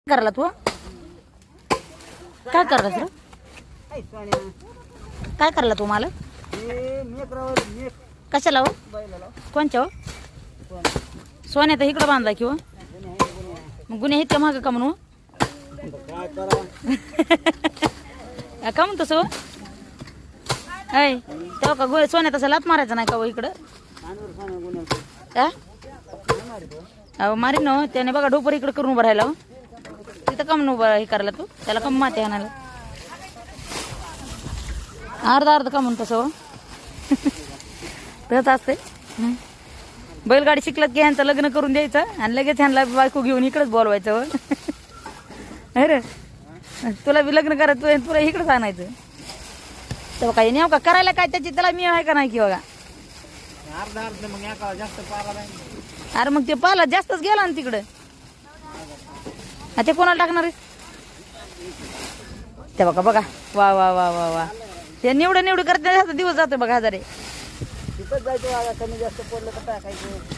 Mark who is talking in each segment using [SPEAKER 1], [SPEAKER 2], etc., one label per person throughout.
[SPEAKER 1] करायला तू काय करलास रे काय करायला तू मला कशाला हो कोणच्या हो सोन्या तर इकडं बांधला किंवा मग गुन्हे इतक्या मागं का म्हणू का म्हणतो सो ऐ तेव्हा का सोन्या तसं लात मारायचं नाही का हो इकडं अहो मारी न त्याने बघा ढोपर इकडं करून उभं राहिला तिथं कम न उभं हे करायला तू त्याला कम माते आणायला अर्धा का म्हणतो सो तसंच असते बैलगाडी शिकलात की ह्यांचं लग्न करून द्यायचं आणि लगेच ह्यांना बायको घेऊन इकडेच बोलवायचं अरे तुला बी लग्न करायचं तुला इकडेच आणायचं तेव्हा काही नेऊ का करायला काय त्याची त्याला मी आहे का नाही की बघा अरे मग ते पाला जास्तच गेला ना तिकडं ते कोणाला टाकणार आहे ते बघा बघा वा वा वा वा वा ते निवडं करते दिवस जातो बघा हजारे
[SPEAKER 2] तिथंच जायचं कमी जास्त पडलं तर टाकायचं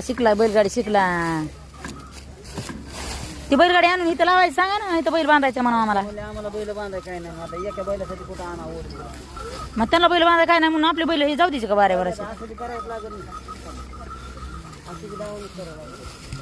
[SPEAKER 1] शिकला बैलगाडी शिकला ती बैलगाडी आणून इथं लावायचं सांगा ना इथं बैल बांधायचं म्हणा
[SPEAKER 2] आम्हाला बैल बांधाय काय नाही आता एका बैलासाठी कुठं आणावं
[SPEAKER 1] मग त्यांना बैल बांधाय काय नाही म्हणून आपले बैल हे जाऊ द्यायचे का बाऱ्या
[SPEAKER 2] असं करायचं लागेल असं लावून करावं लागेल